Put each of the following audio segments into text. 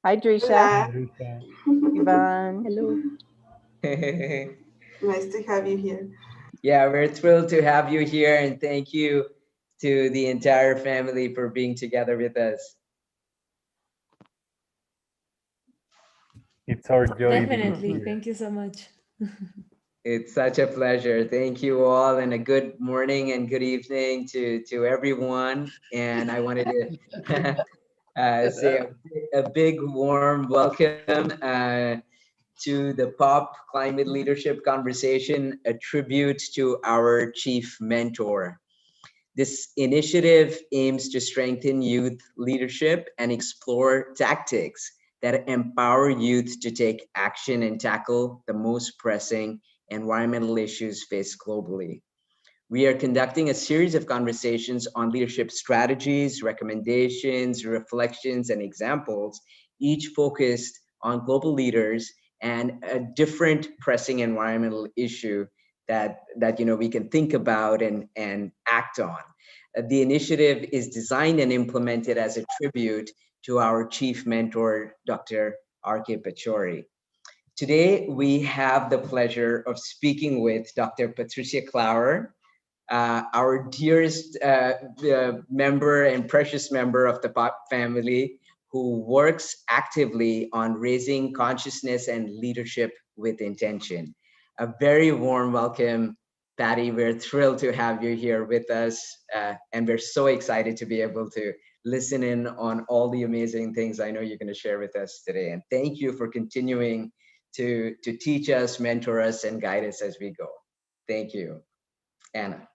Hi, Drisha. Hola. Yvonne. Hello. Nice to have you here. Yeah, we're thrilled to have you here, and thank you to the entire family for being together with us. It's our joy being Definitely. here. Thank you so much. It's such a pleasure. Thank you all, and a good morning and good evening to everyone. And I wanted to say a big warm welcome to the POP Climate Leadership Conversation, a tribute to our chief mentor. This initiative aims to strengthen youth leadership and explore tactics that empower youth to take action and tackle the most pressing environmental issues faced globally. We are conducting a series of conversations on leadership strategies, recommendations, reflections, and examples, each focused on global leaders and a different pressing environmental issue that we can think about and act on. The initiative is designed and implemented as a tribute to our chief mentor, Dr. R.K. Pachori. Today, we have the pleasure of speaking with Dr. Patricia Klauer, our dearest member and precious member of the POP family, who works actively on raising consciousness and leadership with intention. A very warm welcome, Patty. We're thrilled to have you here with us, and we're so excited to be able to listen in on all the amazing things I know you're going to share with us today. And thank you for continuing to teach us, mentor us, and guide us as we go. Thank you. Anna.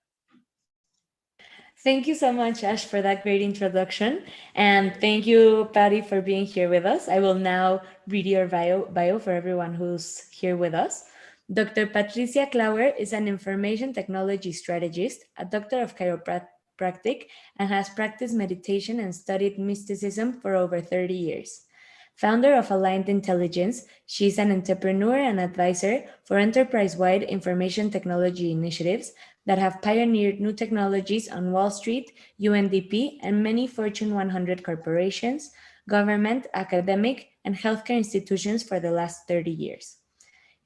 Thank you so much, Ash, for that great introduction. And thank you, Patty, for being here with us. I will now read your bio for everyone who's here with us. Dr. Patricia Klauer is an information technology strategist, a doctor of chiropractic, and has practiced meditation and studied mysticism for over 30 years. Founder of Aligned Intelligence, she is an entrepreneur and advisor for enterprise wide information technology initiatives that have pioneered new technologies on Wall Street, UNDP, and many Fortune 100 corporations, government, academic, and healthcare institutions for the last 30 years.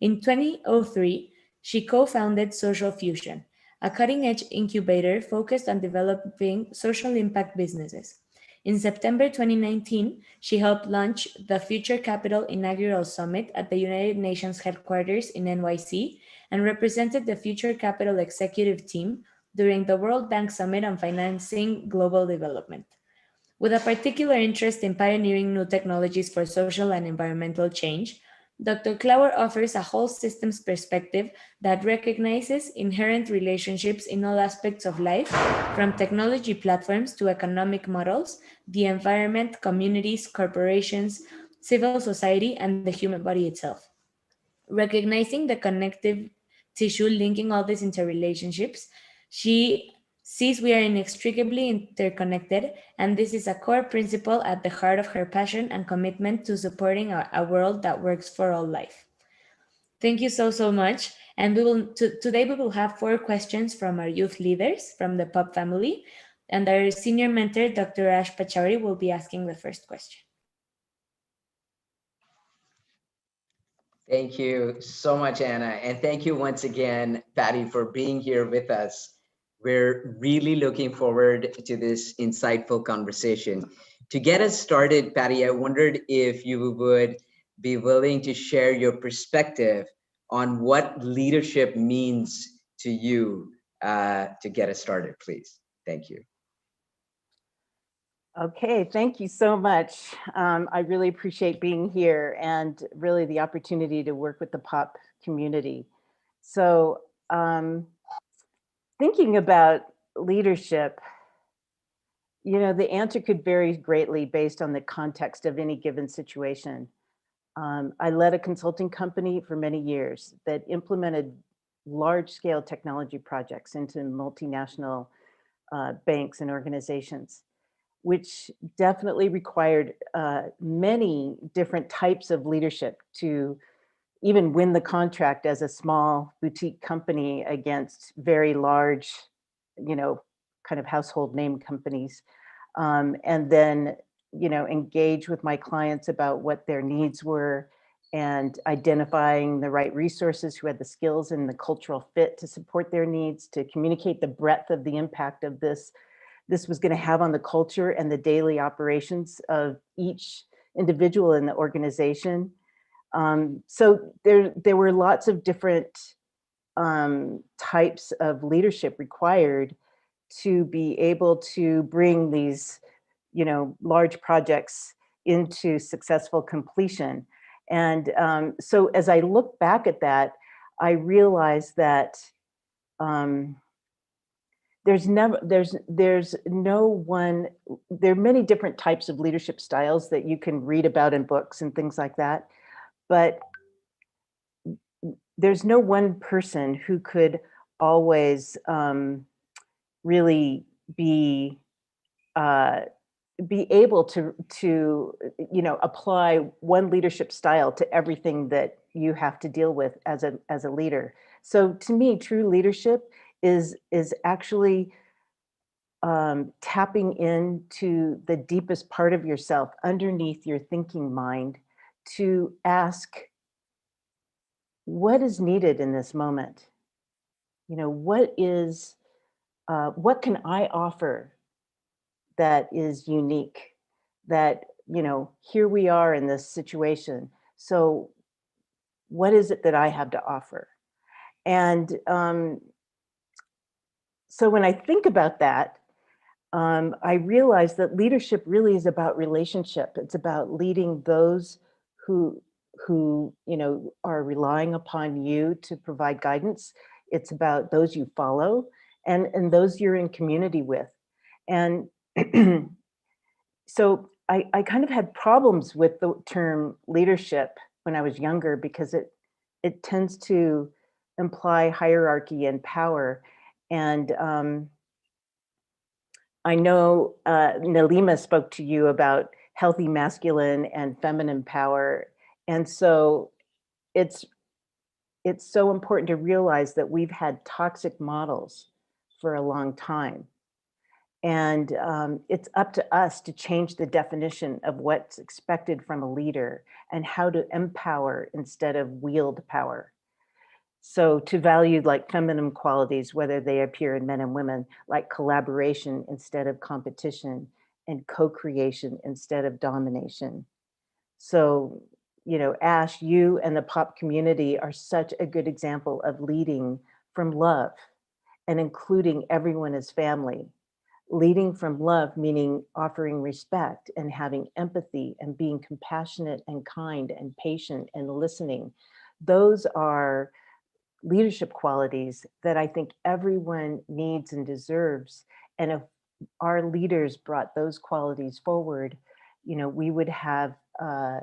In 2003, she co founded Social Fusion, a cutting edge incubator focused on developing social impact businesses. In September 2019, she helped launch the Future Capital inaugural summit at the United Nations headquarters in NYC and represented the Future Capital executive team during the World Bank Summit on Financing Global Development. With a particular interest in pioneering new technologies for social and environmental change, Dr. Klauer offers a whole systems perspective that recognizes inherent relationships in all aspects of life, from technology platforms to economic models, the environment, communities, corporations, civil society, and the human body itself. Recognizing the connective tissue linking all these interrelationships, she sees we are inextricably interconnected, and this is a core principle at the heart of her passion and commitment to supporting a world that works for all life. Thank you so, so much. And today we will have 4 questions from our youth leaders from the PUB family. And our senior mentor, Dr. Ash Pachari, will be asking the first question. Thank you so much, Anna. And thank you once again, Patty, for being here with us. We're really looking forward to this insightful conversation. To get us started, Patty, I wondered if you would be willing to share your perspective on what leadership means to you to get us started, please. Thank you. Okay, thank you so much. I really appreciate being here and really the opportunity to work with the POP community. So thinking about leadership, the answer could vary greatly based on the context of any given situation. I led a consulting company for many years that implemented large-scale technology projects into multinational banks and organizations, which definitely required many different types of leadership to even win the contract as a small boutique company against very large, kind of household name companies. And then engage with my clients about what their needs were and identifying the right resources who had the skills and the cultural fit to support their needs, to communicate the breadth of the impact of this was going to have on the culture and the daily operations of each individual in the organization. So there were lots of different types of leadership required to be able to bring these, large projects into successful completion. And so as I look back at that, I realized that there's no one, there are many different types of leadership styles that you can read about in books and things like that. But there's no one person who could always really be able to apply one leadership style to everything that you have to deal with as a leader. So to me, true leadership is actually tapping into the deepest part of yourself underneath your thinking mind to ask, what is needed in this moment? What can I offer that is unique, that, here we are in this situation. So what is it that I have to offer? And so when I think about that, I realize that leadership really is about relationship. It's about leading those who are relying upon you to provide guidance. It's about those you follow and those you're in community with. And so I kind of had problems with the term leadership when I was younger because it tends to imply hierarchy and power. And I know Nalima spoke to you about healthy masculine and feminine power. And so it's so important to realize that we've had toxic models for a long time. And it's up to us to change the definition of what's expected from a leader and how to empower instead of wield power. So to value like feminine qualities, whether they appear in men and women, like collaboration instead of competition and co-creation instead of domination. So, Ash, you and the pop community are such a good example of leading from love and including everyone as family. Leading from love, meaning offering respect and having empathy and being compassionate and kind and patient and listening. Those are leadership qualities that I think everyone needs and deserves. And if our leaders brought those qualities forward, we would have, a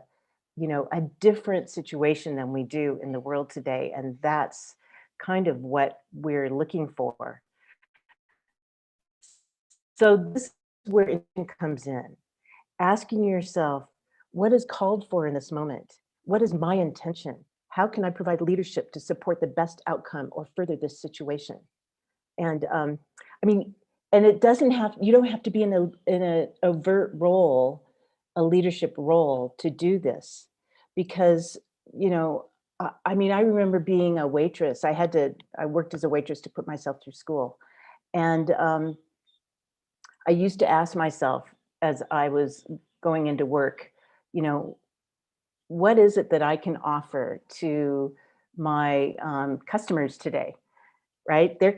different situation than we do in the world today. And that's kind of what we're looking for. So this is where it comes in. Asking yourself, what is called for in this moment? What is my intention? How can I provide leadership to support the best outcome or further this situation? And and it doesn't have, you don't have to be in a overt role, a leadership role to do this, because, I remember being a waitress. I worked as a waitress to put myself through school. And I used to ask myself as I was going into work, what is it that I can offer to my customers today, right? They're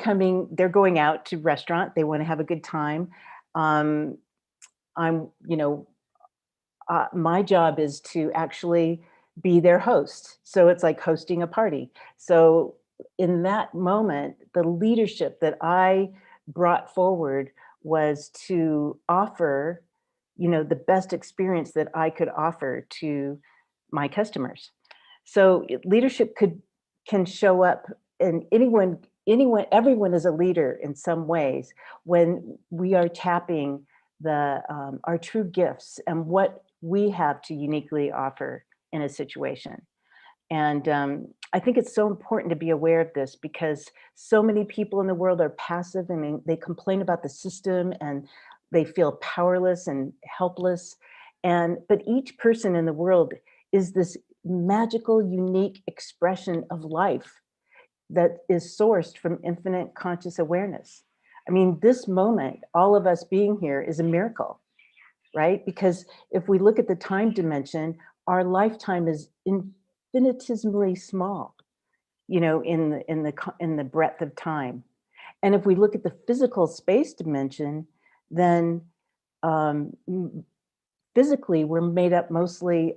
going out to restaurant, they want to have a good time. I'm, my job is to actually be their host. So it's like hosting a party. So in that moment, the leadership that I brought forward was to offer, the best experience that I could offer to my customers. So leadership can show up, and everyone is a leader in some ways when we are tapping our true gifts and what we have to uniquely offer in a situation. And I think it's so important to be aware of this because so many people in the world are passive and they complain about the system and they feel powerless and helpless. But each person in the world is this magical, unique expression of life that is sourced from infinite conscious awareness. I mean, this moment, all of us being here is a miracle, right? Because if we look at the time dimension, our lifetime is infinitesimally small, you know, in the breadth of time. And if we look at the physical space dimension, then physically we're made up mostly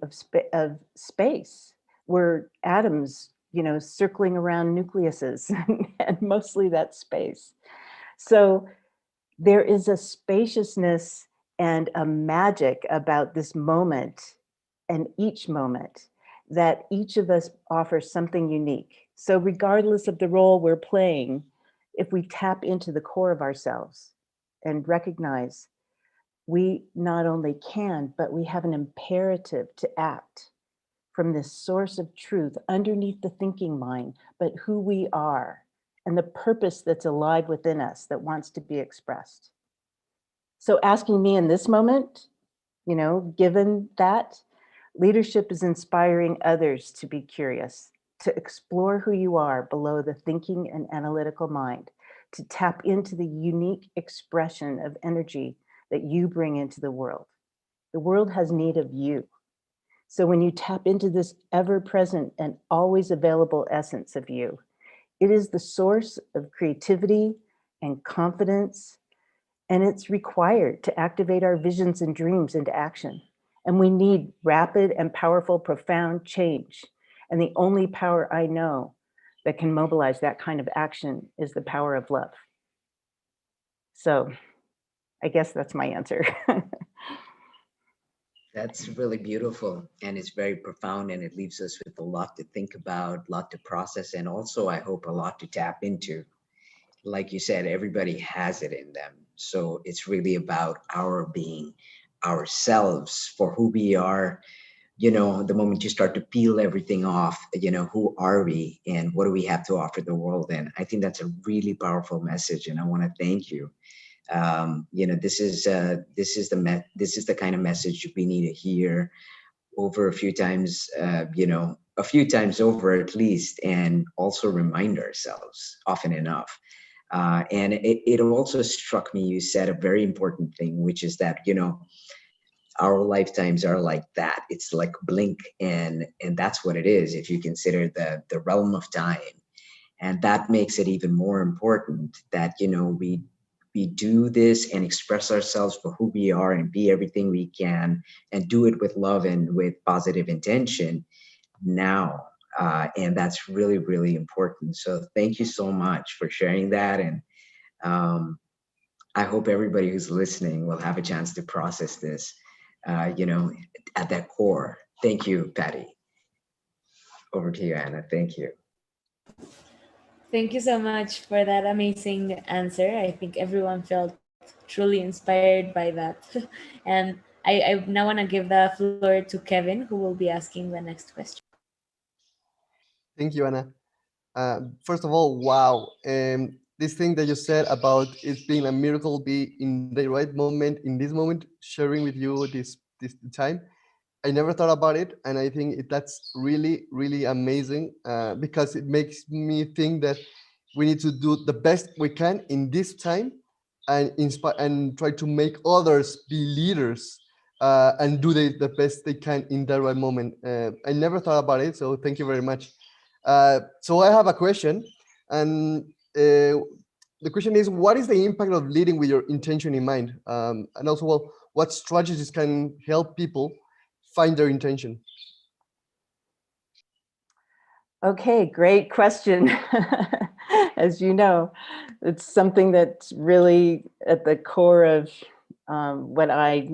of space. We're atoms, you know, circling around nucleuses, and mostly that's space. So there is a spaciousness and a magic about this moment and each moment that each of us offers something unique. So regardless of the role we're playing, if we tap into the core of ourselves and recognize we not only can, but we have an imperative to act from this source of truth underneath the thinking mind, but who we are and the purpose that's alive within us that wants to be expressed. So asking me in this moment, you know, given that, leadership is inspiring others to be curious, to explore who you are below the thinking and analytical mind, to tap into the unique expression of energy that you bring into the world. The world has need of you. So when you tap into this ever-present and always available essence of you, it is the source of creativity and confidence, and it's required to activate our visions and dreams into action. And we need rapid and powerful, profound change. And the only power I know that can mobilize that kind of action is the power of love. So I guess that's my answer. That's really beautiful, and it's very profound, and it leaves us with a lot to think about, a lot to process, and also I hope a lot to tap into. Like you said, everybody has it in them. So it's really about our being ourselves for who we are. You know, the moment you start to peel everything off, you know, who are we and what do we have to offer the world? And I think that's a really powerful message, and I want to thank you. You know, this is the kind of message we need to hear over a few times, you know, a few times over at least, and also remind ourselves often enough. And it also struck me, you said a very important thing, which is that, you know, our lifetimes are like that. It's like blink, and that's what it is if you consider the realm of time. And that makes it even more important that, you know, we do this and express ourselves for who we are and be everything we can and do it with love and with positive intention now. And that's really, really important. So thank you so much for sharing that. And I hope everybody who's listening will have a chance to process this, you know, at that core. Thank you, Patty. Over to you, Anna. Thank you. Thank you so much for that amazing answer. I think everyone felt truly inspired by that. And I now want to give the floor to Kevin, who will be asking the next question. Thank you, Anna. First of all, wow. This thing that you said about it being a miracle, be in the right moment, in this moment, sharing with you this time. I never thought about it, and I think that's really, really amazing because it makes me think that we need to do the best we can in this time and inspire and try to make others be leaders and do the best they can in that right moment. I never thought about it, so thank you very much. So I have a question, and the question is, what is the impact of leading with your intention in mind? And also, well, what strategies can help people find their intention? Okay, great question. As you know, it's something that's really at the core of what I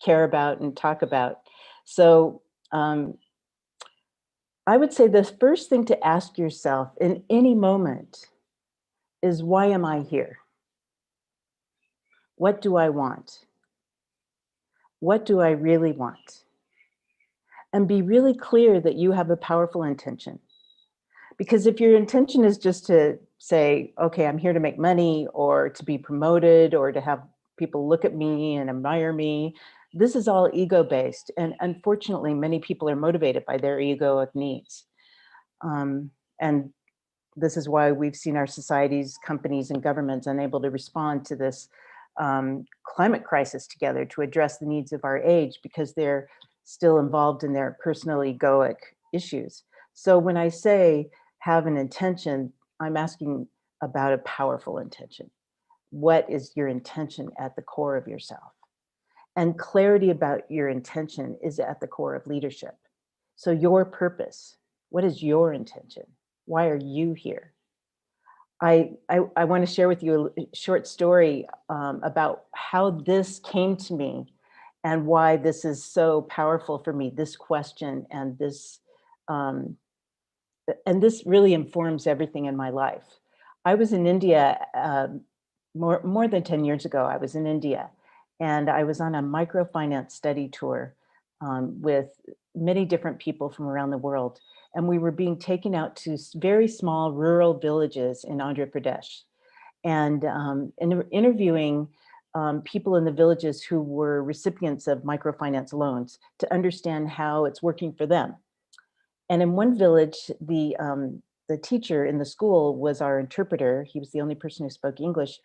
care about and talk about. So I would say the first thing to ask yourself in any moment is, why am I here? What do I want? What do I really want? And be really clear that you have a powerful intention. Because if your intention is just to say, okay, I'm here to make money or to be promoted or to have people look at me and admire me, This is all ego-based, and unfortunately, many people are motivated by their egoic needs. And this is why we've seen our societies, companies, and governments unable to respond to this climate crisis together to address the needs of our age, because they're still involved in their personal egoic issues. So when I say have an intention, I'm asking about a powerful intention. What is your intention at the core of yourself? And clarity about your intention is at the core of leadership. So your purpose, what is your intention? Why are you here? I want to share with you a short story about how this came to me and why this is so powerful for me, this question, and this really informs everything in my life. I was in India more than 10 years ago. I was in India, and I was on a microfinance study tour with many different people from around the world. And we were being taken out to very small rural villages in Andhra Pradesh, and interviewing people in the villages who were recipients of microfinance loans to understand how it's working for them. And in one village, the teacher in the school was our interpreter. He was the only person who spoke English.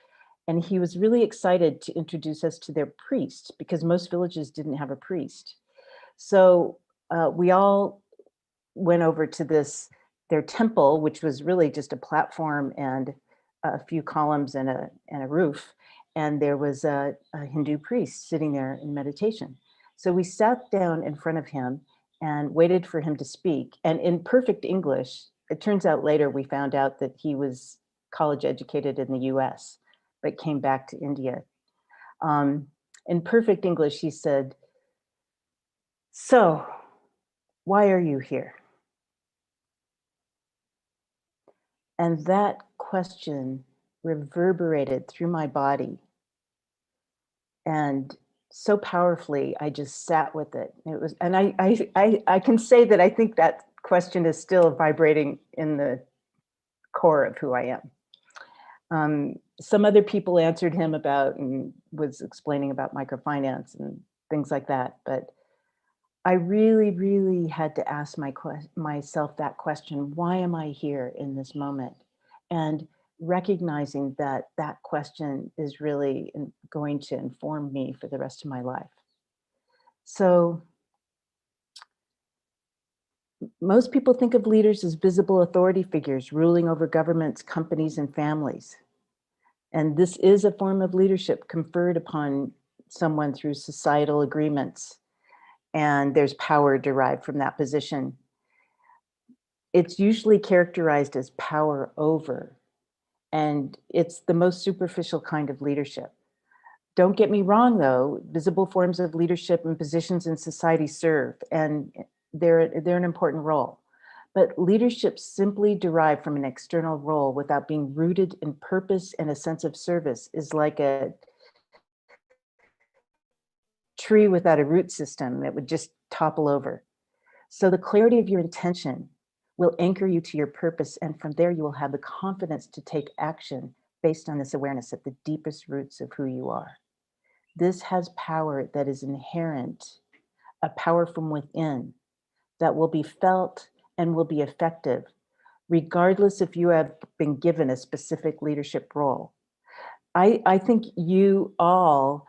And he was really excited to introduce us to their priest, because most villages didn't have a priest. So we all went over to their temple, which was really just a platform and a few columns and a roof. And there was a Hindu priest sitting there in meditation. So we sat down in front of him and waited for him to speak. And in perfect English, it turns out later we found out that he was college educated in the US, but came back to India. In perfect English, he said, "So, why are you here?" And that question reverberated through my body. And so powerfully, I just sat with it. It was, and I can say that I think that question is still vibrating in the core of who I am. Some other people answered him about and was explaining about microfinance and things like that. But I really, really had to ask myself that question: why am I here in this moment? And recognizing that that question is really going to inform me for the rest of my life. So most people think of leaders as visible authority figures ruling over governments, companies, and families. And this is a form of leadership conferred upon someone through societal agreements, and there's power derived from that position. It's usually characterized as power over, and it's the most superficial kind of leadership. Don't get me wrong, though, visible forms of leadership and positions in society serve, and they're an important role. But leadership simply derived from an external role without being rooted in purpose and a sense of service is like a tree without a root system that would just topple over. So the clarity of your intention will anchor you to your purpose, and from there you will have the confidence to take action based on this awareness at the deepest roots of who you are. This has power that is inherent, a power from within that will be felt and will be effective, regardless if you have been given a specific leadership role. I think you all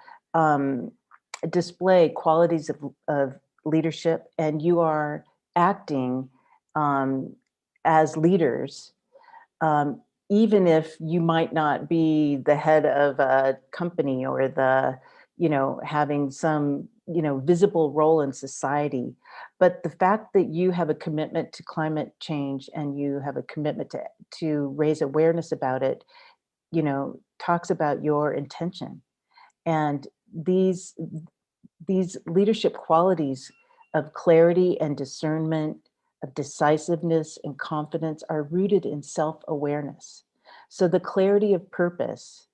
display qualities of leadership, and you are acting as leaders, even if you might not be the head of a company or having some, visible role in society. But the fact that you have a commitment to climate change and you have a commitment to raise awareness about it, talks about your intention. And these leadership qualities of clarity and discernment, of decisiveness and confidence are rooted in self-awareness. So the clarity of purpose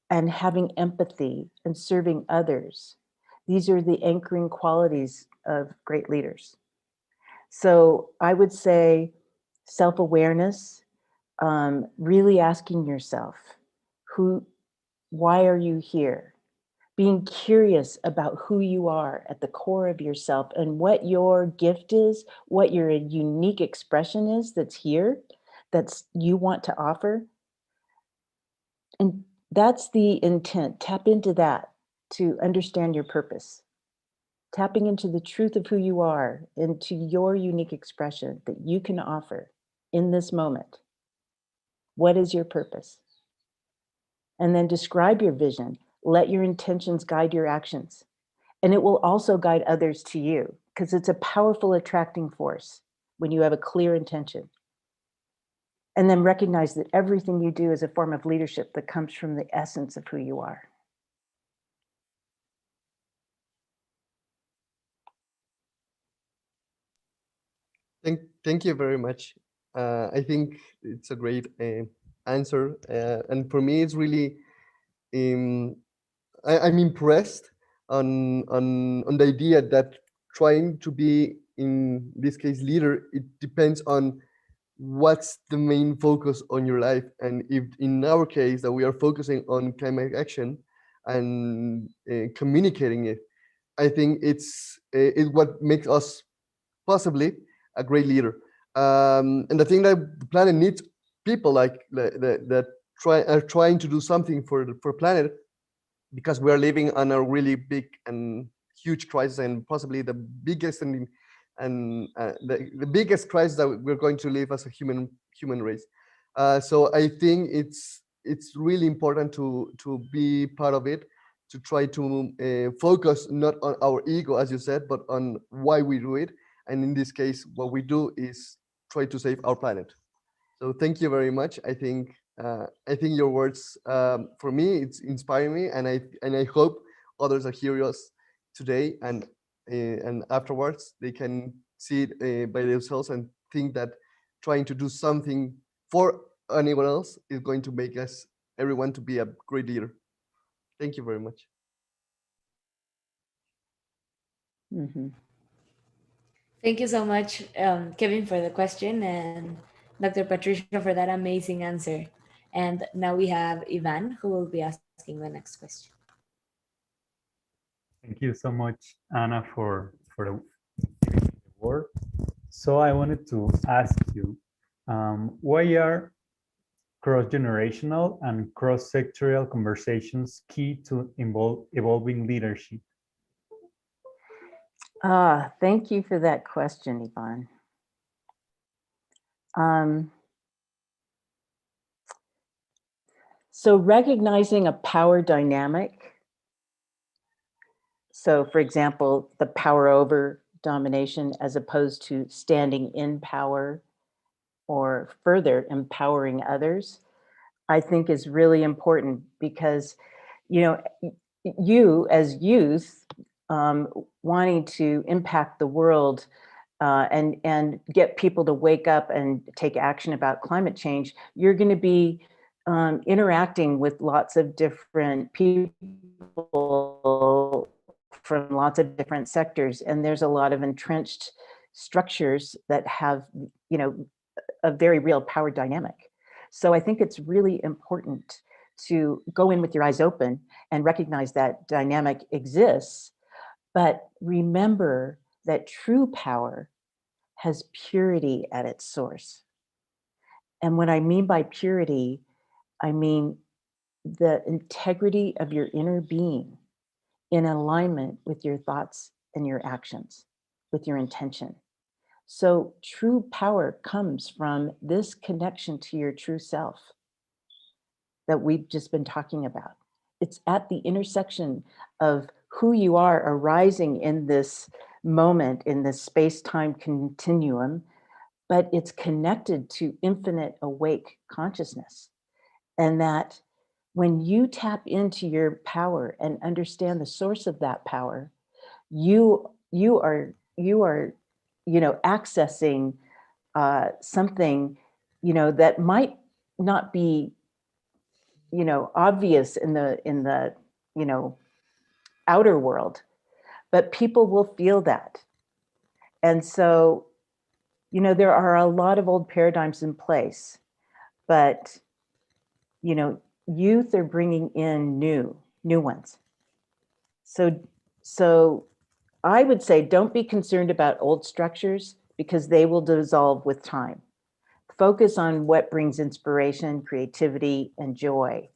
and having empathy and serving others, these are the anchoring qualities of great leaders. So I would say self-awareness, really asking yourself, why are you here? being curious about who you are at the core of yourself and what your gift is, what your unique expression is that's here, that's you want to offer. And that's the intent. Tap into that to understand your purpose. Tapping into the truth of who you are, into your unique expression that you can offer in this moment. What is your purpose? And then describe your vision. Let your intentions guide your actions. And it will also guide others to you, because it's a powerful attracting force when you have a clear intention. And then recognize that everything you do is a form of leadership that comes from the essence of who you are. Thank you very much. I think it's a great answer. And for me, it's really, um, I'm impressed on the idea that trying to be, in this case, leader, it depends on what's the main focus on your life. And if in our case that we are focusing on climate action and communicating it, I think it's what makes us possibly a great leader. And I think that the planet needs people like that are trying to do something for planet, because we are living on a really big and huge crisis, and possibly the biggest the biggest crisis that we're going to live as a human race. So I think it's really important to be part of it, to try to focus not on our ego, as you said, but on why we do it. And in this case, what we do is try to save our planet. So thank you very much. I think your words, for me, it's inspiring me, and I hope others are curious today, and afterwards they can see it by themselves and think that trying to do something for anyone else is going to make us everyone to be a great leader. Thank you very much. Mhm. Thank you so much, Kevin, for the question, and Dr. Patricia for that amazing answer. And now we have Ivan, who will be asking the next question. Thank you so much, Anna, for the word. So I wanted to ask you, why are cross-generational and cross-sectorial conversations key to evolving leadership? Thank you for that question, Yvonne. So recognizing a power dynamic. So for example, the power over domination as opposed to standing in power or further empowering others, I think is really important, because, you know, you as youth, wanting to impact the world and get people to wake up and take action about climate change, you're going to be interacting with lots of different people from lots of different sectors, and there's a lot of entrenched structures that have, you know, a very real power dynamic. So I think it's really important to go in with your eyes open and recognize that dynamic exists, but remember that true power has purity at its source. And what I mean by purity, I mean the integrity of your inner being in alignment with your thoughts and your actions, with your intention. So true power comes from this connection to your true self that we've just been talking about. It's at the intersection of who you are arising in this moment, in this space-time continuum, but it's connected to infinite awake consciousness. And that when you tap into your power and understand the source of that power, you are accessing something, that might not be, obvious in the outer world, but people will feel that. And so, there are a lot of old paradigms in place, but, youth are bringing in new ones. So I would say don't be concerned about old structures because they will dissolve with time. Focus on what brings inspiration, creativity, and joy.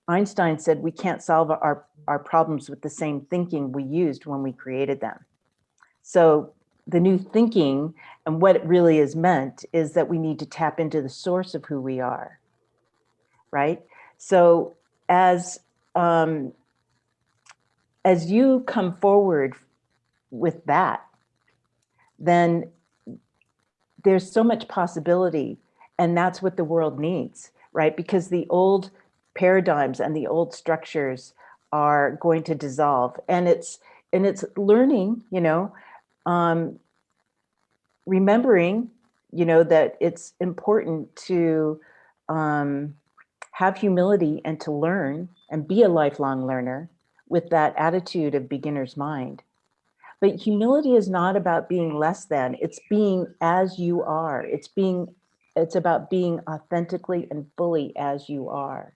Einstein said we can't solve our problems with the same thinking we used when we created them. So the new thinking and what it really is meant is that we need to tap into the source of who we are, right? So as you come forward with that, then there's so much possibility, and that's what the world needs, right? Because the old paradigms and the old structures are going to dissolve, and it's learning, remembering, that it's important to have humility and to learn and be a lifelong learner with that attitude of beginner's mind. But humility is not about being less than, it's being as you are. It's about being authentically and fully as you are.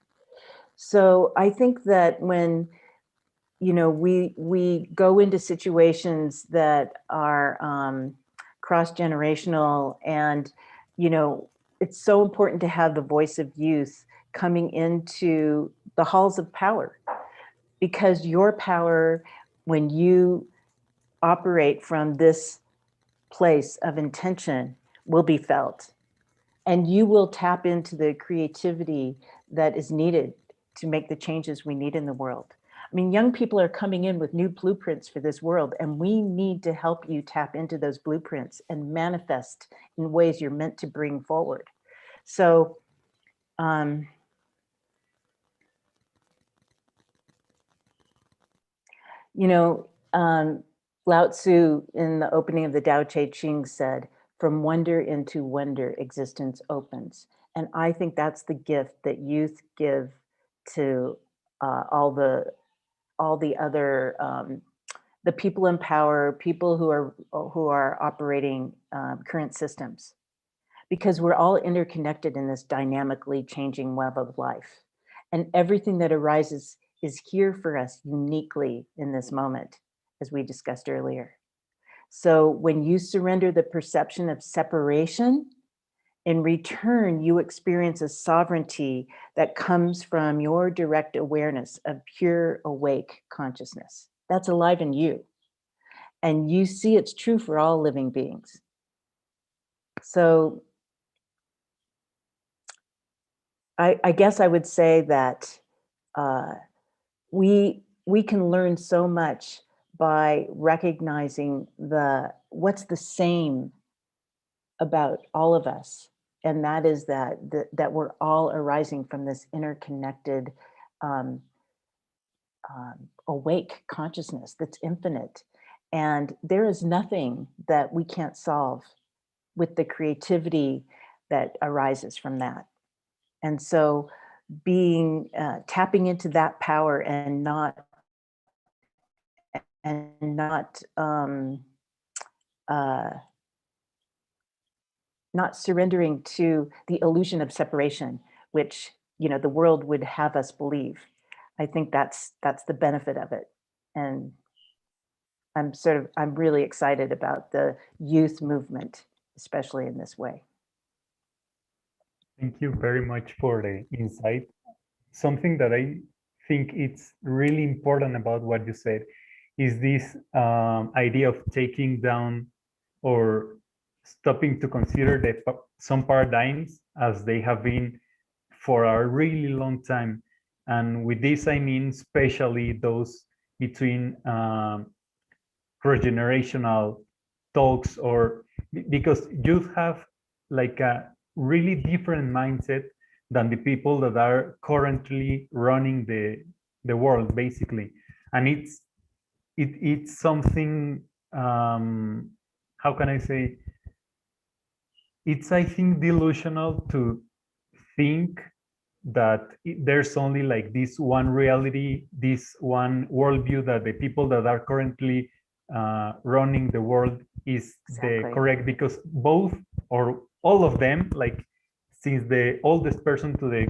So I think that when, we go into situations that are cross-generational, and, it's so important to have the voice of youth coming into the halls of power, because your power, when you operate from this place of intention, will be felt, and you will tap into the creativity that is needed to make the changes we need in the world. I mean, young people are coming in with new blueprints for this world, and we need to help you tap into those blueprints and manifest in ways you're meant to bring forward. So Lao Tzu, in the opening of the Tao Te Ching, said, "From wonder into wonder, existence opens." And I think that's the gift that youth give to all the other the people in power, people who are operating current systems, because we're all interconnected in this dynamically changing web of life, and everything that arises is here for us uniquely in this moment, as we discussed earlier. So when you surrender the perception of separation, in return, you experience a sovereignty that comes from your direct awareness of pure awake consciousness. That's alive in you. And you see it's true for all living beings. So I guess I would say that we can learn so much by recognizing what's the same about all of us, and that is that we're all arising from this interconnected, awake consciousness that's infinite, and there is nothing that we can't solve with the creativity that arises from that. And so tapping into that power and not not surrendering to the illusion of separation, which the world would have us believe. I think that's the benefit of it. And I'm really excited about the youth movement, especially in this way. Thank you very much for the insight. Something that I think it's really important about what you said is this idea of taking down or stopping to consider some paradigms as they have been for a really long time. And with this, I mean, especially those between cross-generational talks, or because youth have like a really different mindset than the people that are currently running the world, basically. And it's something, how can I say, it's, I think, delusional to think that there's only like this one reality, this one worldview, that the people that are currently running the world is the correct, because both or all of them, like since the oldest person to the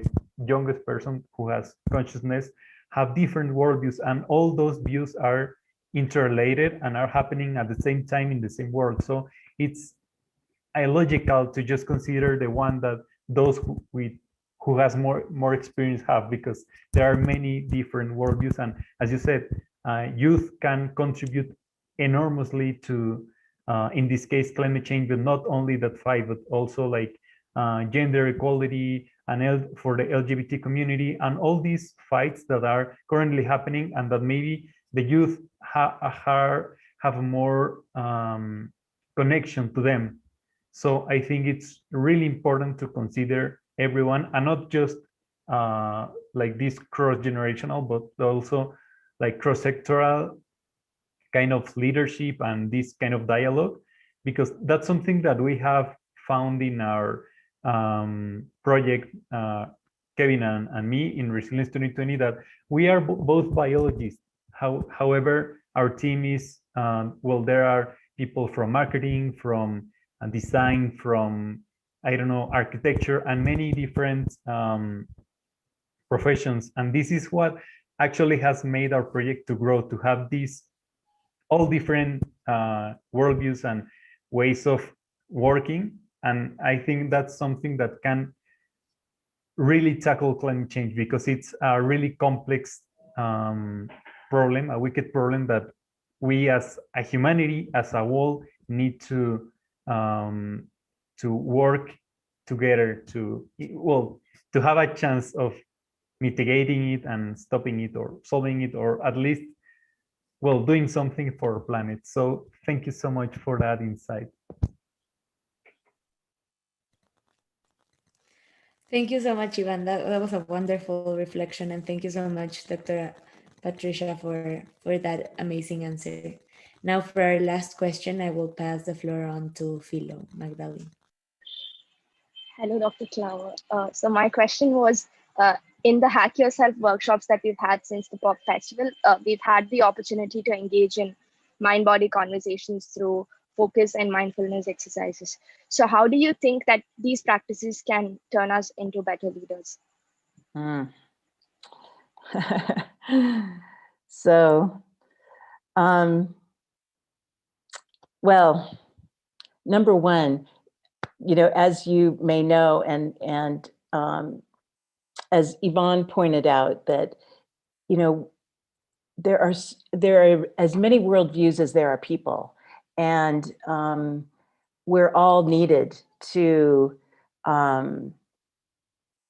youngest person who has consciousness, have different worldviews, and all those views are interrelated and are happening at the same time in the same world. So it's illogical to just consider the one that those who has more experience have, because there are many different worldviews. And as you said, youth can contribute enormously to, in this case, climate change, but not only that fight, but also like gender equality and for the LGBT community, and all these fights that are currently happening, and that maybe the youth have more connection to them. So I think it's really important to consider everyone, and not just like this cross-generational, but also like cross-sectoral kind of leadership and this kind of dialogue, because that's something that we have found in our project, Kevin and me, in Resilience 2020, that we are both biologists. However, our team is, well, there are people from marketing, from design, from, I don't know, architecture, and many different professions. And this is what actually has made our project to grow, to have these all different worldviews and ways of working. And I think that's something that can really tackle climate change, because it's a really complex problem, a wicked problem that we as a humanity, as a whole, need to work together to, well, to have a chance of mitigating it and stopping it, or solving it, or at least, well, doing something for our planet. So thank you so much for that insight. Thank you so much, Ivan. That was a wonderful reflection, and thank you so much, Dr. Patricia, for that amazing answer. Now, for our last question, I will pass the floor on to Philo Magdalene. Hello, Dr. Klauer. So my question was, in the Hack Yourself workshops that we've had since the POP Festival, we've had the opportunity to engage in mind-body conversations through focus and mindfulness exercises. So how do you think that these practices can turn us into better leaders? So, well, number one, as you may know, and as Yvonne pointed out, that there are as many worldviews as there are people, and we're all needed to.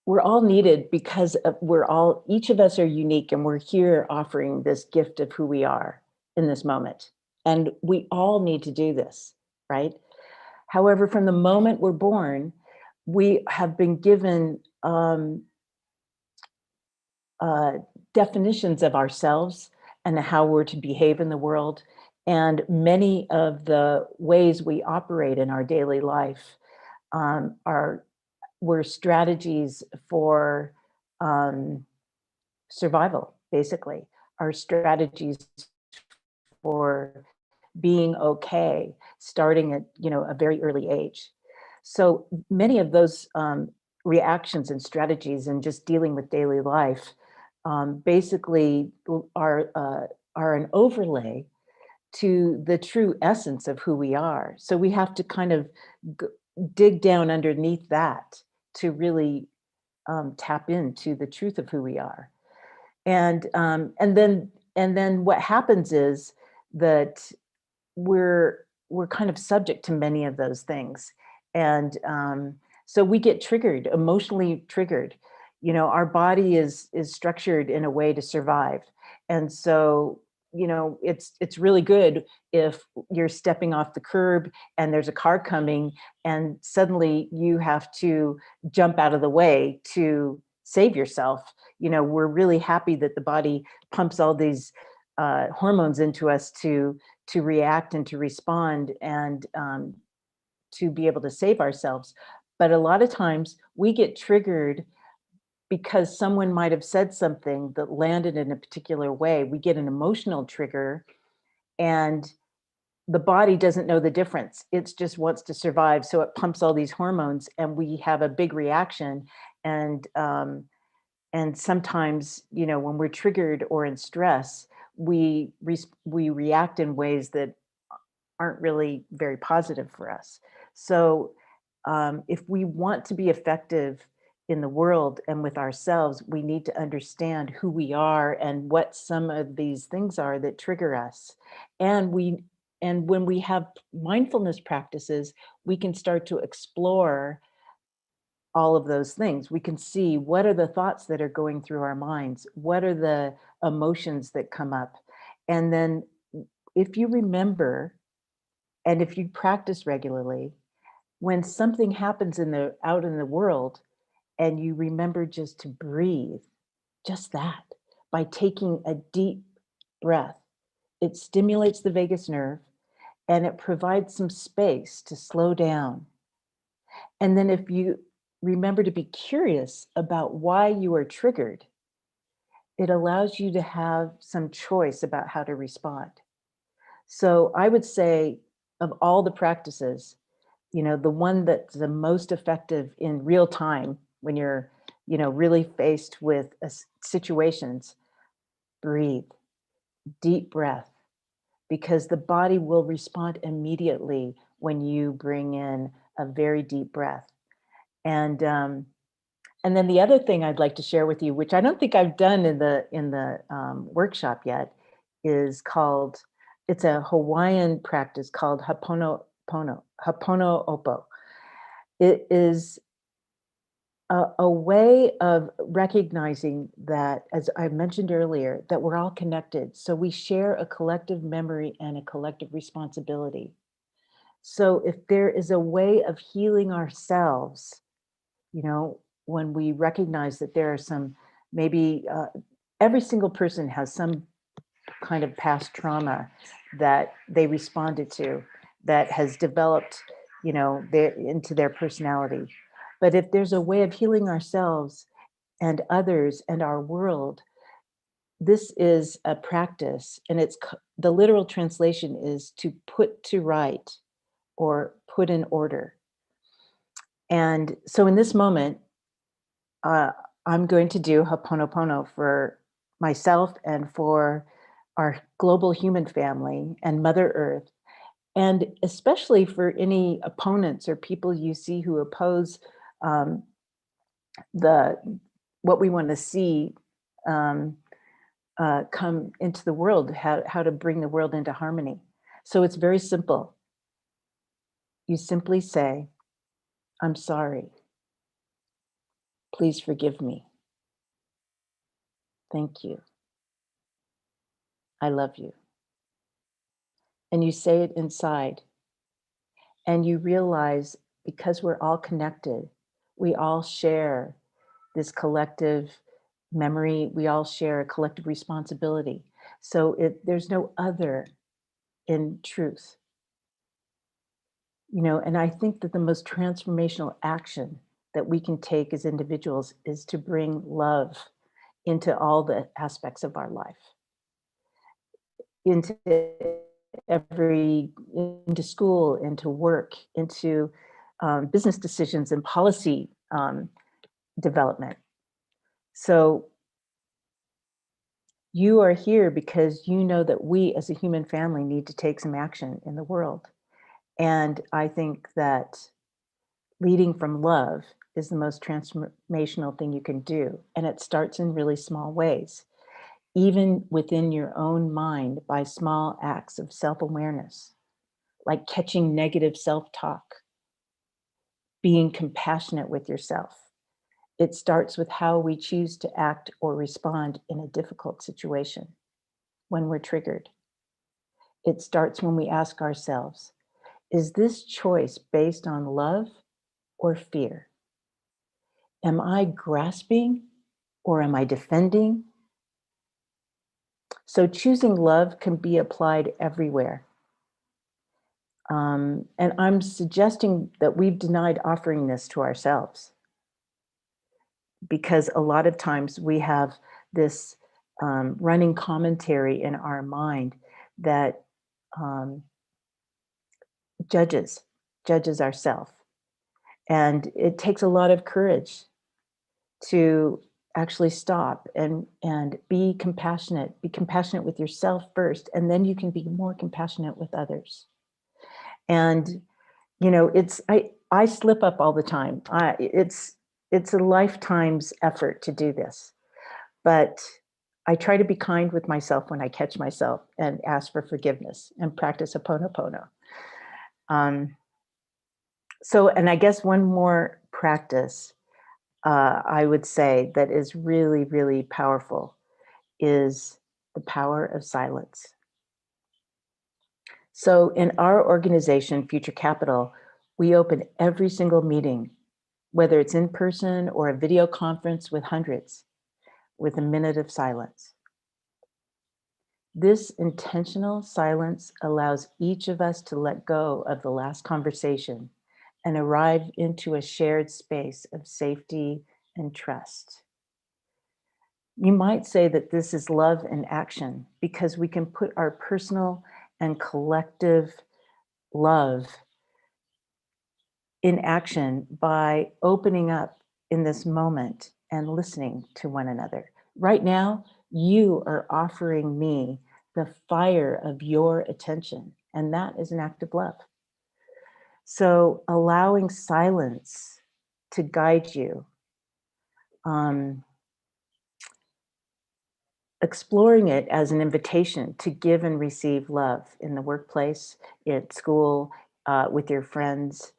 We're all needed because each of us are unique, and we're here offering this gift of who we are in this moment. And we all need to do this, right? However, from the moment we're born, we have been given definitions of ourselves and how we're to behave in the world. And many of the ways we operate in our daily life were strategies for survival, basically. Our strategies for being okay, starting at a very early age. So many of those reactions and strategies and just dealing with daily life basically are an overlay to the true essence of who we are. So we have to kind of dig down underneath that to really tap into the truth of who we are. And then what happens is that we're kind of subject to many of those things. And so we get triggered, emotionally triggered. Our body is structured in a way to survive. And so, it's really good if you're stepping off the curb and there's a car coming and suddenly you have to jump out of the way to save yourself. We're really happy that the body pumps all these hormones into us to react and to respond and to be able to save ourselves. But a lot of times we get triggered because someone might have said something that landed in a particular way. We get an emotional trigger, and the body doesn't know the difference. It just wants to survive. So it pumps all these hormones, and we have a big reaction. And And sometimes, when we're triggered or in stress, we react in ways that aren't really very positive for us. So if we want to be effective in the world and with ourselves, we need to understand who we are and what some of these things are that trigger us. And when we have mindfulness practices, we can start to explore all of those things. We can see what are the thoughts that are going through our minds, what are the emotions that come up. And then if you remember, and if you practice regularly, when something happens out in the world and you remember just to breathe, just that, by taking a deep breath, it stimulates the vagus nerve and it provides some space to slow down. And then if you remember to be curious about why you are triggered, it allows you to have some choice about how to respond. So I would say, of all the practices, the one that's the most effective in real time when you're, really faced with situations, breathe, deep breath, because the body will respond immediately when you bring in a very deep breath. And then the other thing I'd like to share with you, which I don't think I've done in the workshop yet, is called, it's a Hawaiian practice called Hoponopono. It is a way of recognizing that, as I mentioned earlier, that we're all connected. So we share a collective memory and a collective responsibility. So if there is a way of healing ourselves, when we recognize that there are some, maybe every single person has some kind of past trauma that they responded to that has developed, into their personality. But if there's a way of healing ourselves and others and our world, this is a practice, and the literal translation is to put to right or put in order. And so in this moment, I'm going to do Ho'oponopono for myself and for our global human family and Mother Earth, and especially for any opponents or people you see who oppose um, what we want to see um, come into the world, how to bring the world into harmony. So it's very simple. You simply say, "I'm sorry. Please forgive me. Thank you. I love you." And you say it inside, and you realize, because we're all connected, we all share this collective memory, we all share a collective responsibility. So there's no other in truth. And I think that the most transformational action that we can take as individuals is to bring love into all the aspects of our life, into school, into work, into business decisions and policy development. So you are here because you know that we as a human family need to take some action in the world. And I think that leading from love is the most transformational thing you can do. And it starts in really small ways, even within your own mind, by small acts of self-awareness, like catching negative self-talk, being compassionate with yourself. It starts with how we choose to act or respond in a difficult situation when we're triggered. It starts when we ask ourselves, is this choice based on love or fear? Am I grasping or am I defending? So choosing love can be applied everywhere. And I'm suggesting that we've denied offering this to ourselves, because a lot of times we have this running commentary in our mind that judges ourselves. And it takes a lot of courage to actually stop and be compassionate with yourself first, and then you can be more compassionate with others. And you know, I slip up all the time. It's a lifetime's effort to do this, but I try to be kind with myself when I catch myself and ask for forgiveness and practice Ho'oponopono. So, and I guess one more practice I would say that is really, really powerful is the power of silence. So in our organization, Future Capital, we open every single meeting, whether it's in person or a video conference with hundreds, with a minute of silence. This intentional silence allows each of us to let go of the last conversation and arrive into a shared space of safety and trust. You might say that this is love in action because we can put our personal and collective love in action by opening up in this moment and listening to one another. Right now, you are offering me the fire of your attention, and that is an act of love. So allowing silence to guide you, exploring it as an invitation to give and receive love in the workplace, at school, with your friends.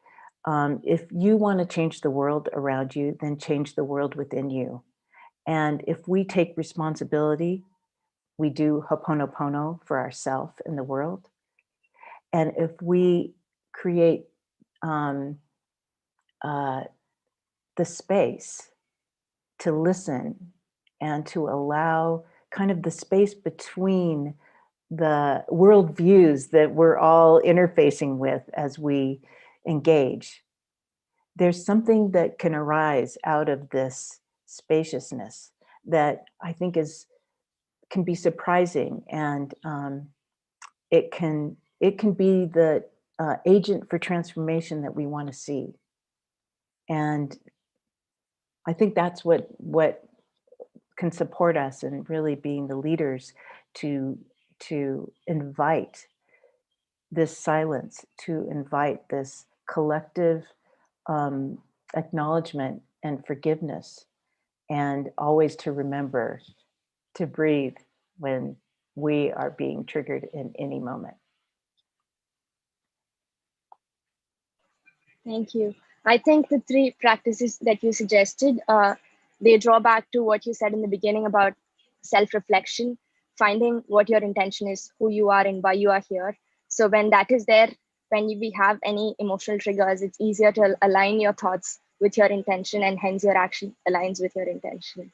If you want to change the world around you, then change the world within you. And if we take responsibility, we do Ho'oponopono for ourselves and the world. And if we create the space to listen and to allow kind of the space between the worldviews that we're all interfacing with as we engage, there's something that can arise out of this spaciousness that I think can be surprising, and it can be the agent for transformation that we want to see. And I think that's what can support us in really being the leaders to invite this silence, to invite this collective acknowledgement and forgiveness, and always to remember to breathe when we are being triggered in any moment. Thank you. I think the three practices that you suggested, they draw back to what you said in the beginning about self-reflection, finding what your intention is, who you are and why you are here. So when that is there, when we have any emotional triggers, it's easier to align your thoughts with your intention, and hence your action aligns with your intention.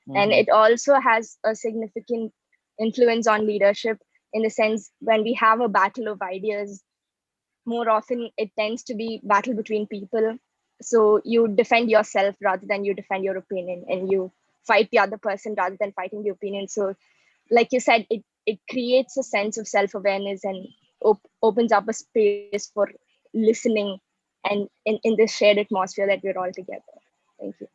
Mm-hmm. And it also has a significant influence on leadership, in the sense when we have a battle of ideas, more often it tends to be battle between people. So you defend yourself rather than you defend your opinion, and you fight the other person rather than fighting the opinion. So like you said, it creates a sense of self-awareness and opens up a space for listening, and in this shared atmosphere that we're all together. Thank you.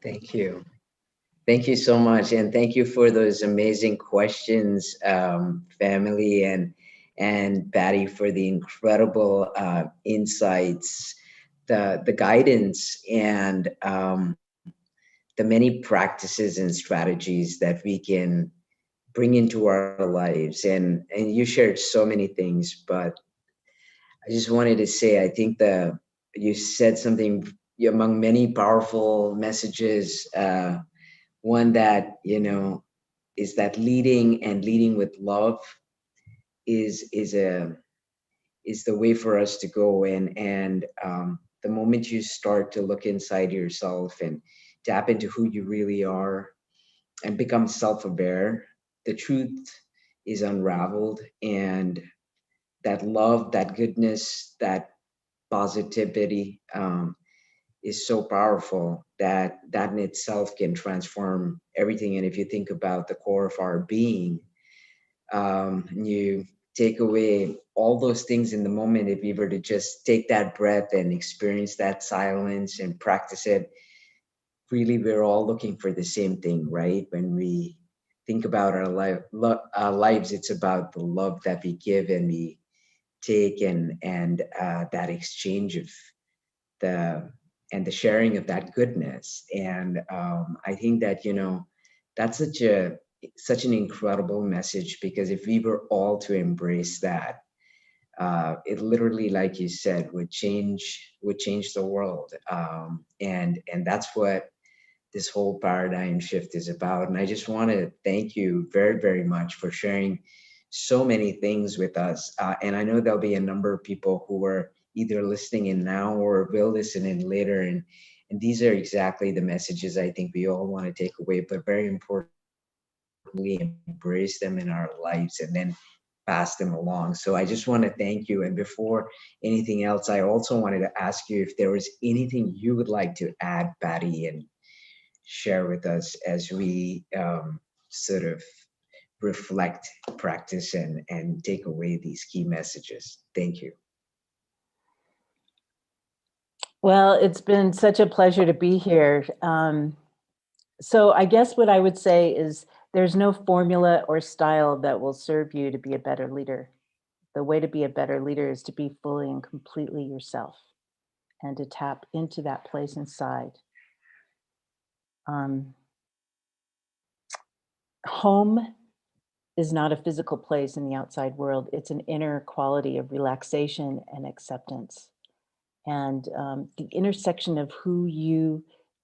Thank you. Thank you so much. And thank you for those amazing questions, family, and Patty, for the incredible insights, the guidance, and the many practices and strategies that we can bring into our lives. And you shared so many things, but I just wanted to say, I think you said something among many powerful messages. One that, is that leading with love is the way for us to go in. And the moment you start to look inside yourself and tap into who you really are and become self-aware, the truth is unraveled, and that love, that goodness, that positivity is so powerful that in itself can transform everything. And if you think about the core of our being, you take away all those things in the moment, if we were to just take that breath and experience that silence and practice it, really we're all looking for the same thing, right? When we think about our lives, it's about the love that we give and we take, and that exchange of the sharing of that goodness. And I think that, that's such an incredible message, because if we were all to embrace that, it literally, like you said, would change the world. And that's what this whole paradigm shift is about. And I just want to thank you very, very much for sharing so many things with us. And I know there'll be a number of people who are either listening in now or will listen in later. And these are exactly the messages I think we all want to take away, but very importantly, embrace them in our lives and then pass them along. So I just want to thank you. And before anything else, I also wanted to ask you if there was anything you would like to add, Patty, and share with us as we sort of reflect, practice, and take away these key messages. Thank you. Well, it's been such a pleasure to be here. So I guess what I would say is there's no formula or style that will serve you to be a better leader. The way to be a better leader is to be fully and completely yourself and to tap into that place inside. Home is not a physical place in the outside world. It's an inner quality of relaxation and acceptance. And the intersection of who you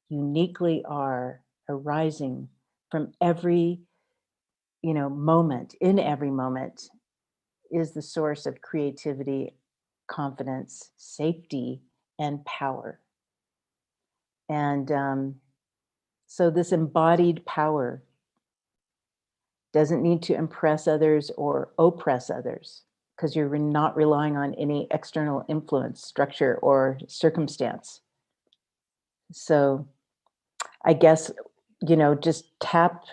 uniquely are arising from every, moment, in every moment, is the source of creativity, confidence, safety, and power. And so this embodied power doesn't need to impress others or oppress others, because you're not relying on any external influence, structure, or circumstance. So I guess, just tap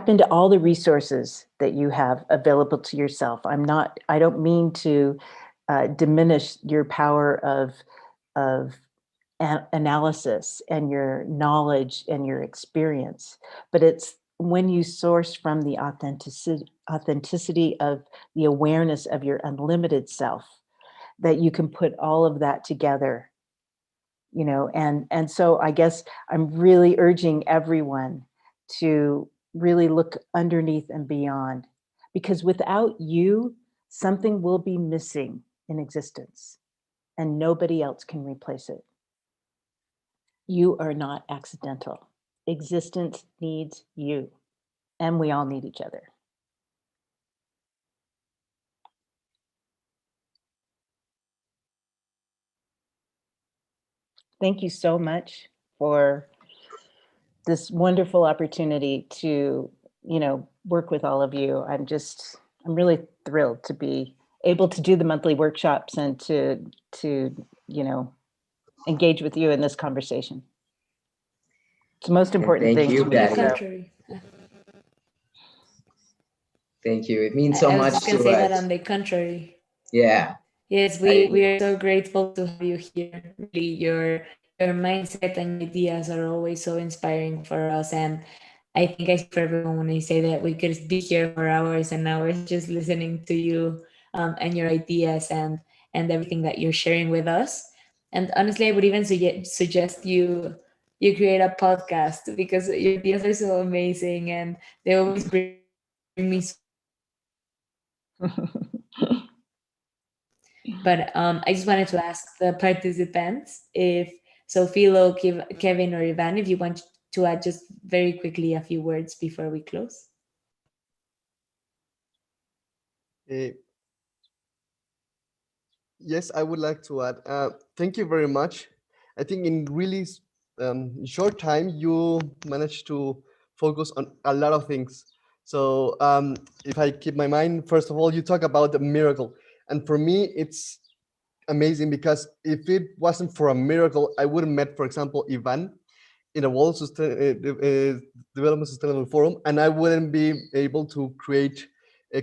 into all the resources that you have available to yourself. I don't mean to diminish your power of analysis and your knowledge and your experience, but it's when you source from the authenticity of the awareness of your unlimited self that you can put all of that together, and so I guess I'm really urging everyone to really look underneath and beyond, because without you, something will be missing in existence and nobody else can replace it. You are not accidental. Existence needs you, and we all need each other. Thank you so much for this wonderful opportunity to, work with all of you. I'm really thrilled to be able to do the monthly workshops and to engage with you in this conversation. It's the most important Thank thing you, to me. On the Patty. contrary. Thank you. It means so I was much just going to to say that us. on the contrary. Yeah. Yes, we are so grateful to have you here. Really, your mindset and ideas are always so inspiring for us. And I think I speak for everyone when I say that we could be here for hours and hours just listening to you and your ideas and everything that you're sharing with us. And honestly, I would even suggest you create a podcast, because your ideas are so amazing and they always bring me so But I just wanted to ask the participants if Philo, Kevin, or Ivan, if you want to add just very quickly a few words before we close. Eh, yes, I would like to add. Thank you very much. I think in really short time, you managed to focus on a lot of things. So if I keep my mind, first of all, you talk about the miracle. And for me, it's amazing, because if it wasn't for a miracle, I would have met, for example, Ivan in a World Development Sustainable Forum, and I wouldn't be able to create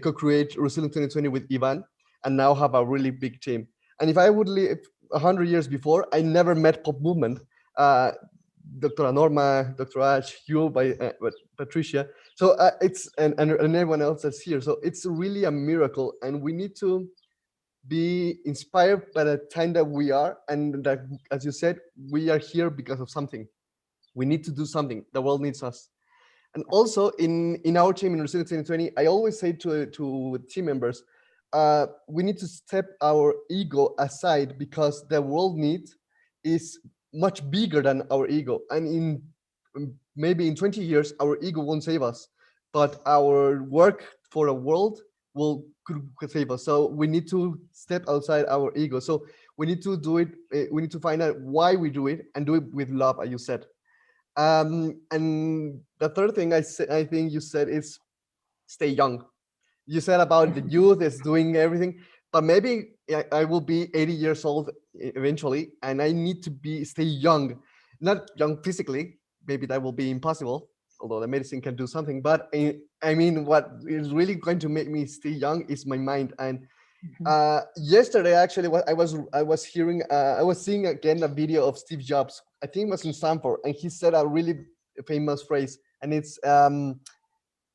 co-create Resilient 2020 with Ivan, and now have a really big team. And if I would live 100 years before, I never met Pop Movement. Dr. Norma, Dr. Ash, you, Patricia. So it's and everyone else that's here. So it's really a miracle, and we need to be inspired by the time that we are, and that, as you said, we are here because of something. We need to do something. The world needs us. And also in our team in Resilient 2020, I always say to team members, we need to step our ego aside, because the world need is much bigger than our ego. And in maybe in 20 years, our ego won't save us, but our work for a world could save us. So we need to step outside our ego. So we need to do it. We need to find out why we do it, and do it with love, as you said. And the third thing I think you said is stay young. You said about the youth is doing everything, but maybe I will be 80 years old eventually, and I need to stay young, not young physically. Maybe that will be impossible, although the medicine can do something. But I mean, what is really going to make me stay young is my mind. And yesterday, actually, what I was hearing, I was seeing again a video of Steve Jobs. I think it was in Stanford, and he said a really famous phrase, and it's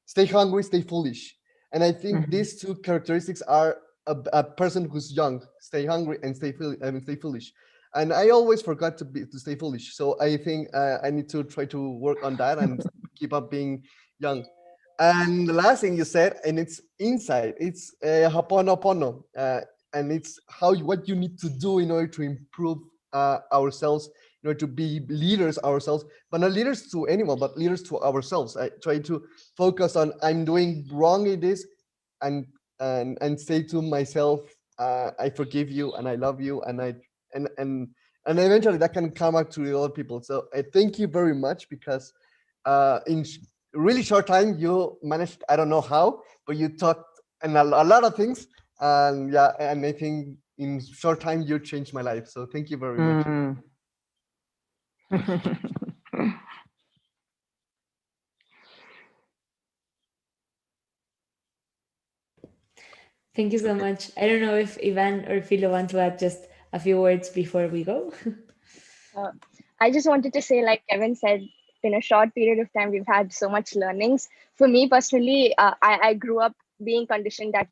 "Stay hungry, stay foolish." And I think these two characteristics are a person who's young: stay hungry and stay foolish. And I always forgot to stay foolish. So I think I need to try to work on that and keep up being young. And the last thing you said, and it's insight, it's Ho'oponopono, and it's what you need to do in order to improve ourselves, in order to be leaders ourselves, but not leaders to anyone, but leaders to ourselves. I try to focus on I'm doing wrong in this, and say to myself, I forgive you and I love you, and and eventually that can come up to the other people. So I thank you very much, because in really short time you managed, I don't know how, but you taught and a lot of things, and yeah, and I think in short time you changed my life. So thank you very much. Thank you so much. I don't know if Ivan or Philo want to add just a few words before we go. I just wanted to say, like Kevin said, in a short period of time, we've had so much learnings. For me personally, I grew up being conditioned that,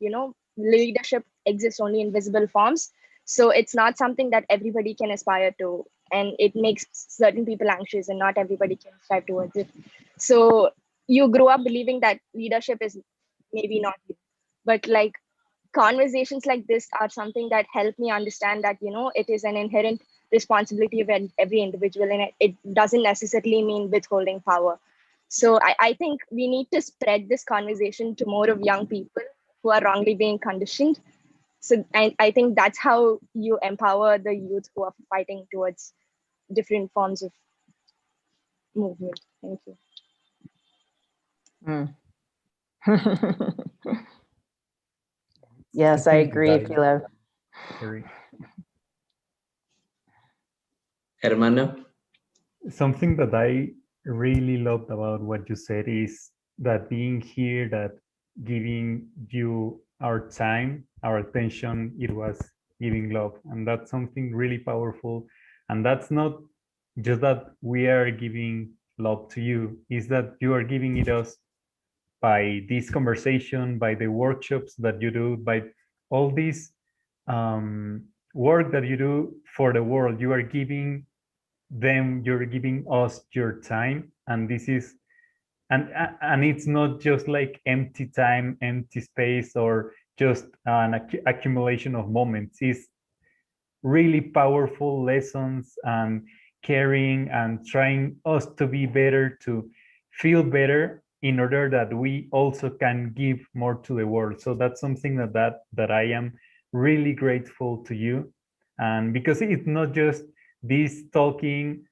leadership exists only in visible forms. So it's not something that everybody can aspire to. And it makes certain people anxious, and not everybody can strive towards it. So you grew up believing that leadership is maybe not you. But like conversations like this are something that help me understand that, it is an inherent responsibility of every individual, and it doesn't necessarily mean withholding power. So I think we need to spread this conversation to more of young people who are wrongly being conditioned. So I think that's how you empower the youth who are fighting towards different forms of movement. Thank you. Yes, I agree, Philo. Hermano? Something that I really loved about what you said is that being here, that giving you our time, our attention, it was giving love. And that's something really powerful. And that's not just that we are giving love to you, is that you are giving it us by this conversation, by the workshops that you do, by all this work that you do for the world. You are giving them, you're giving us your time, and this is and it's not just like empty time, empty space, or just an accumulation of moments. It's really powerful lessons and caring and trying us to be better, to feel better, in order that we also can give more to the world. So that's something that I am really grateful to you. And because it's not just this talking,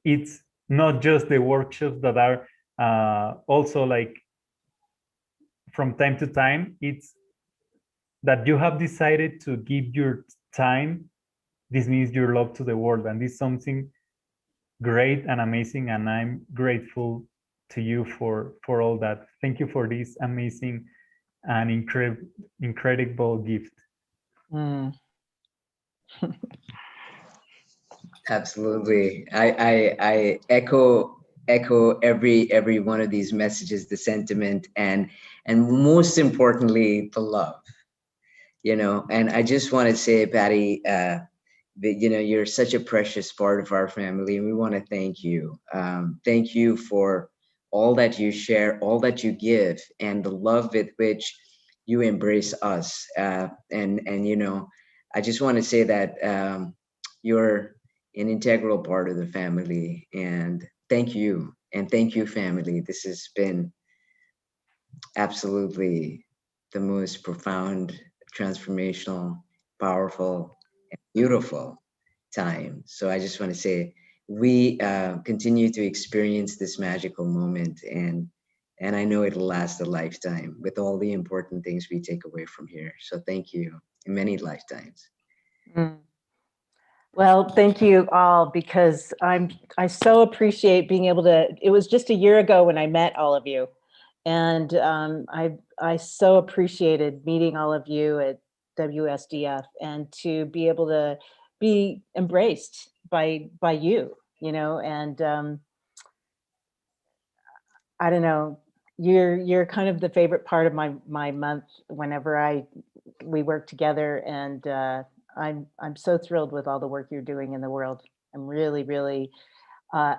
it's not just the workshops that are also like from time to time, it's that you have decided to give your time. This means your love to the world, and this is something great and amazing, and I'm grateful to you for all that. Thank you for this amazing an incredible gift. Mm. Absolutely. I echo every one of these messages, the sentiment, and most importantly, the love. And I just want to say, Patty, that you're such a precious part of our family, and we want to thank you. Thank you for all that you share, all that you give, and the love with which you embrace us. And I just want to say that you're an integral part of the family, and thank you, family. This has been absolutely the most profound, transformational, powerful, and beautiful time. So I just want to say we continue to experience this magical moment, and I know it'll last a lifetime with all the important things we take away from here. So thank you in many lifetimes. Mm. Well, thank you all, because I so appreciate being able to. It was just a year ago when I met all of you, and I so appreciated meeting all of you at WSDF, and to be able to be embraced by you, and I don't know, you're kind of the favorite part of my month whenever we work together, and I'm so thrilled with all the work you're doing in the world. I'm really, really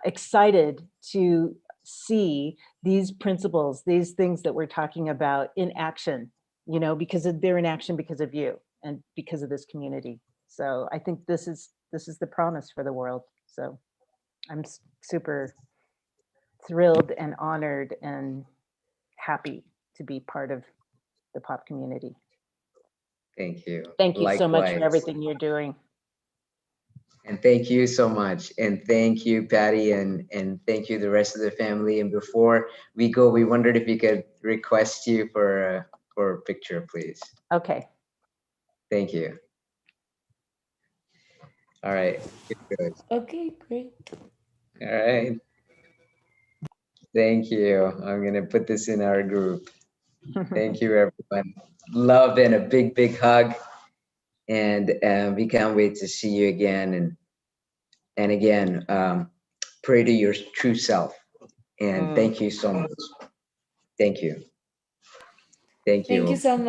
excited to see these principles, these things that we're talking about in action, because they're in action because of you and because of this community. So I think this is the promise for the world. So I'm super thrilled and honored and happy to be part of the pop community. Thank you. Thank you so much for Likewise. everything you're doing. And thank you so much. And thank you, Patty, and thank you, the rest of the family. And before we go, we wondered if we could request you for a picture, please. Okay. Thank you. All right. Good. Okay, great. All right. Thank you. I'm going to put this in our group. Thank you, everyone. Love and a big, big hug. And we can't wait to see you again. And again, pray to your true self. And thank you so much. Thank you. Thank you. Thank you so much.